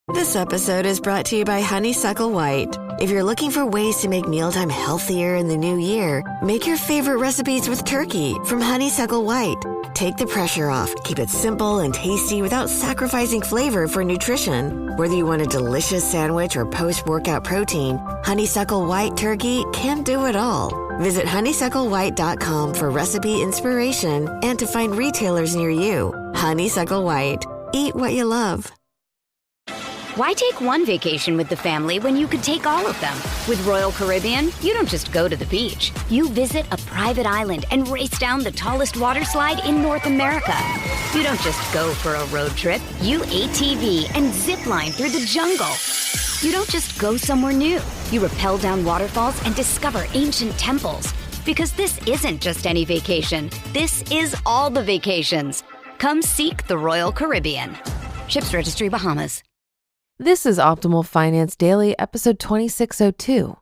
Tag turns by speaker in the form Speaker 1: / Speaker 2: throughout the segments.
Speaker 1: This episode is brought to you by Honeysuckle White. If you're looking for ways to make mealtime healthier in the new year, make your favorite recipes with turkey from Honeysuckle White. Take the pressure off. Keep it simple and tasty without sacrificing flavor for nutrition. Whether you want a delicious sandwich or post-workout protein, Honeysuckle White turkey can do it all. Visit honeysucklewhite.com for recipe inspiration and to find retailers near you. Honeysuckle White. Eat what you love.
Speaker 2: Why take one vacation with the family when you could take all of them? With Royal Caribbean, you don't just go to the beach. You visit a private island and race down the tallest water slide in North America. You don't just go for a road trip. You ATV and zip line through the jungle. You don't just go somewhere new. You rappel down waterfalls and discover ancient temples. Because this isn't just any vacation. This is all the vacations. Come seek the Royal Caribbean. Ships Registry, Bahamas.
Speaker 3: This is Optimal Finance Daily, episode 2602,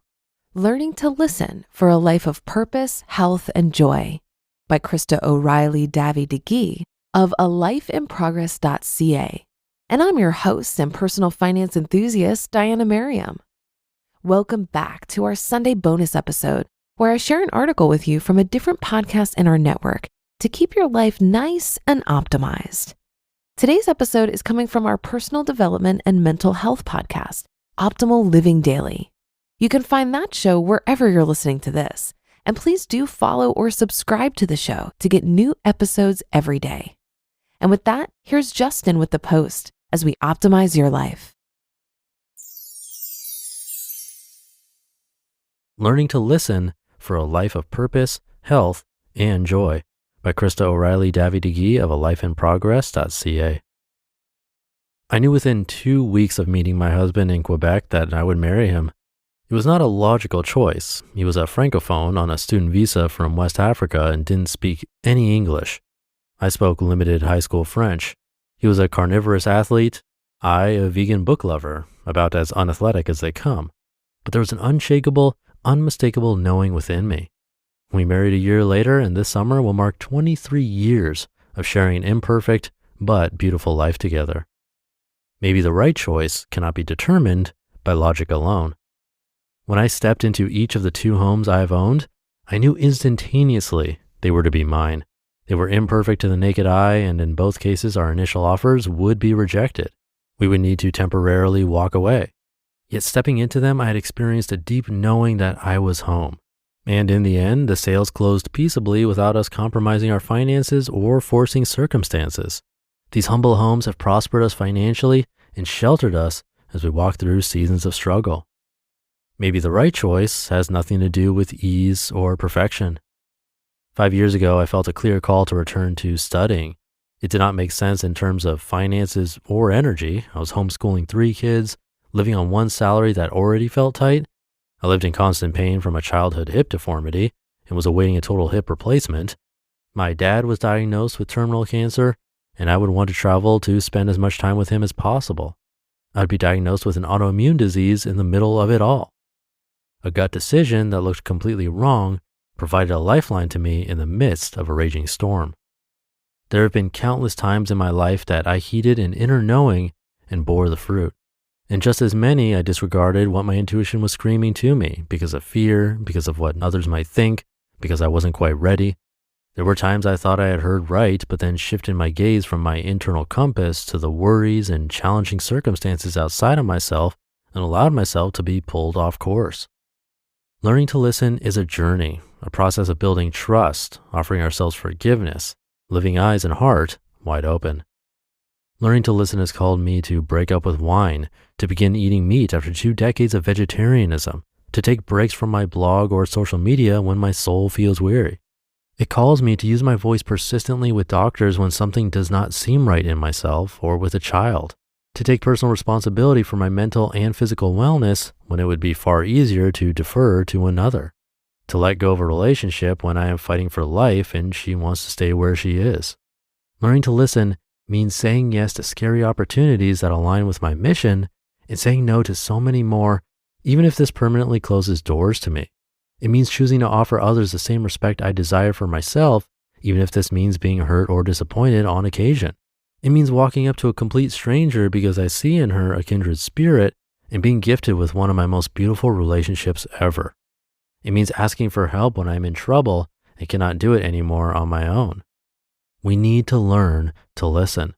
Speaker 3: Learning to Listen for a Life of Purpose, Health, and Joy by Krista O'Reilly Davi-Digui of aLifeInProgress.ca. And I'm your host and personal finance enthusiast, Diana Merriam. Welcome back to our Sunday bonus episode, where I share an article with you from a different podcast in our network to keep your life nice and optimized. Today's episode is coming from our personal development and mental health podcast, Optimal Living Daily. You can find that show wherever you're listening to this. And please do follow or subscribe to the show to get new episodes every day. And with that, here's Justin with the post as we optimize your life.
Speaker 4: Learning to Listen for a Life of Purpose, Health, and Joy by Krista O'Reilly Davi-Digui of aLifeInProgress.ca. I knew within 2 weeks of meeting my husband in Quebec that I would marry him. It was not a logical choice. He was a francophone on a student visa from West Africa and didn't speak any English. I spoke limited high school French. He was a carnivorous athlete, I a vegan book lover, about as unathletic as they come. But there was an unshakable, unmistakable knowing within me. We married a year later, and this summer will mark 23 years of sharing an imperfect but beautiful life together. Maybe the right choice cannot be determined by logic alone. When I stepped into each of the 2 homes I have owned, I knew instantaneously they were to be mine. They were imperfect to the naked eye, and in both cases our initial offers would be rejected. We would need to temporarily walk away. Yet stepping into them, I had experienced a deep knowing that I was home. And in the end, the sales closed peaceably without us compromising our finances or forcing circumstances. These humble homes have prospered us financially and sheltered us as we walk through seasons of struggle. Maybe the right choice has nothing to do with ease or perfection. 5 years ago, I felt a clear call to return to studying. It did not make sense in terms of finances or energy. I was homeschooling 3 kids, living on one salary that already felt tight. I lived in constant pain from a childhood hip deformity and was awaiting a total hip replacement. My dad was diagnosed with terminal cancer, and I would want to travel to spend as much time with him as possible. I'd be diagnosed with an autoimmune disease in the middle of it all. A gut decision that looked completely wrong provided a lifeline to me in the midst of a raging storm. There have been countless times in my life that I heeded an inner knowing and bore the fruit. And just as many, I disregarded what my intuition was screaming to me because of fear, because of what others might think, because I wasn't quite ready. There were times I thought I had heard right, but then shifted my gaze from my internal compass to the worries and challenging circumstances outside of myself and allowed myself to be pulled off course. Learning to listen is a journey, a process of building trust, offering ourselves forgiveness, living eyes and heart wide open. Learning to listen has called me to break up with wine, to begin eating meat after 2 decades of vegetarianism, to take breaks from my blog or social media when my soul feels weary. It calls me to use my voice persistently with doctors when something does not seem right in myself or with a child, to take personal responsibility for my mental and physical wellness when it would be far easier to defer to another, to let go of a relationship when I am fighting for life and she wants to stay where she is. Learning to listen means saying yes to scary opportunities that align with my mission and saying no to so many more, even if this permanently closes doors to me. It means choosing to offer others the same respect I desire for myself, even if this means being hurt or disappointed on occasion. It means walking up to a complete stranger because I see in her a kindred spirit and being gifted with one of my most beautiful relationships ever. It means asking for help when I'm in trouble and cannot do it anymore on my own. We need to learn to listen.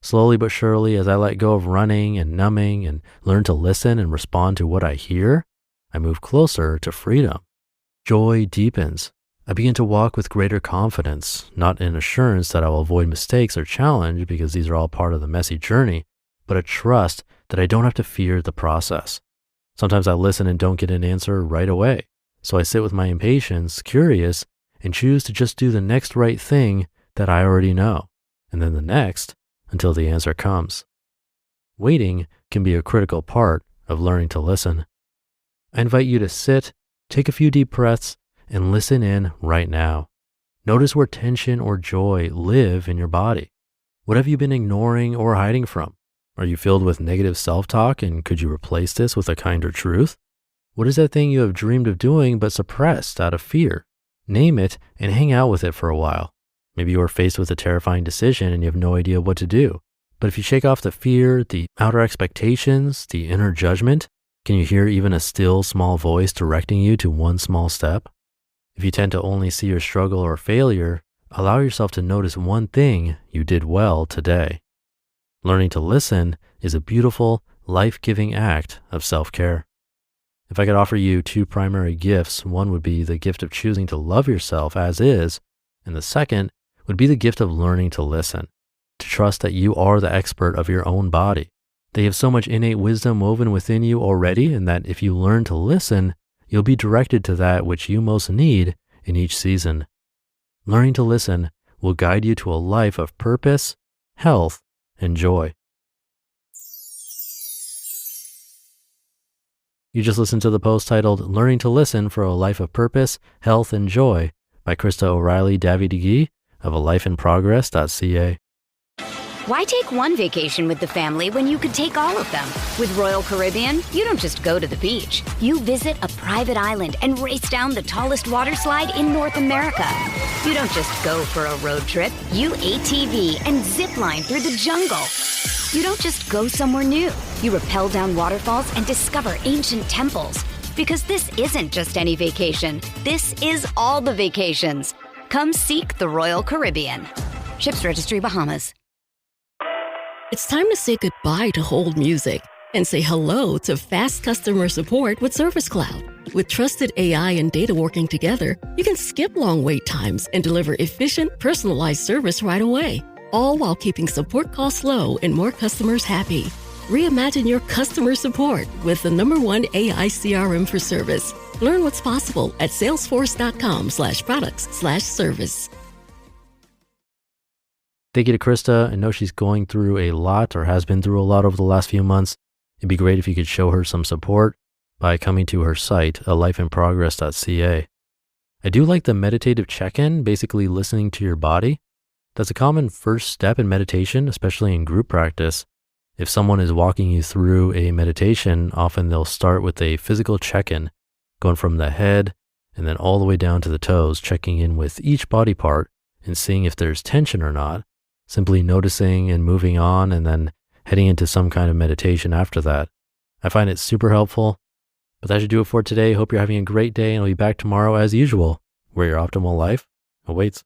Speaker 4: Slowly but surely, as I let go of running and numbing and learn to listen and respond to what I hear, I move closer to freedom. Joy deepens. I begin to walk with greater confidence, not in assurance that I will avoid mistakes or challenge because these are all part of the messy journey, but a trust that I don't have to fear the process. Sometimes I listen and don't get an answer right away, so I sit with my impatience, curious, and choose to just do the next right thing that I already know, and then the next until the answer comes. Waiting can be a critical part of learning to listen. I invite you to sit, take a few deep breaths, and listen in right now. Notice where tension or joy live in your body. What have you been ignoring or hiding from? Are you filled with negative self-talk, and could you replace this with a kinder truth? What is that thing you have dreamed of doing but suppressed out of fear? Name it and hang out with it for a while. Maybe you are faced with a terrifying decision and you have no idea what to do. But if you shake off the fear, the outer expectations, the inner judgment, can you hear even a still small voice directing you to one small step? If you tend to only see your struggle or failure, allow yourself to notice one thing you did well today. Learning to listen is a beautiful, life-giving act of self-care. If I could offer you two primary gifts, one would be the gift of choosing to love yourself as is, and the second would be the gift of learning to listen, to trust that you are the expert of your own body. They have so much innate wisdom woven within you already, and that if you learn to listen, you'll be directed to that which you most need in each season. Learning to listen will guide you to a life of purpose, health, and joy. You just listened to the post titled Learning to Listen for a Life of Purpose, Health, and Joy by Krista O'Reilly Davi-Digui of aLifeInProgress.ca.
Speaker 2: Why take one vacation with the family when you could take all of them? With Royal Caribbean, you don't just go to the beach. You visit a private island and race down the tallest water slide in North America. You don't just go for a road trip. You ATV and zip line through the jungle. You don't just go somewhere new. You rappel down waterfalls and discover ancient temples. Because this isn't just any vacation. This is all the vacations. Come seek the Royal Caribbean. Ships Registry, Bahamas.
Speaker 5: It's time to say goodbye to hold music and say hello to fast customer support with Service Cloud. With trusted AI and data working together, you can skip long wait times and deliver efficient, personalized service right away, all while keeping support costs low and more customers happy. Reimagine your customer support with the #1 AI CRM for service. Learn what's possible at salesforce.com/products/service.
Speaker 4: Thank you to Krista. I know she's going through a lot or has been through a lot over the last few months. It'd be great if you could show her some support by coming to her site, aLifeInProgress.ca. I do like the meditative check-in, basically listening to your body. That's a common first step in meditation, especially in group practice. If someone is walking you through a meditation, often they'll start with a physical check-in, going from the head and then all the way down to the toes, checking in with each body part and seeing if there's tension or not. Simply noticing and moving on and then heading into some kind of meditation after that. I find it super helpful, but that should do it for today. Hope you're having a great day, and I'll be back tomorrow as usual, where your optimal life awaits.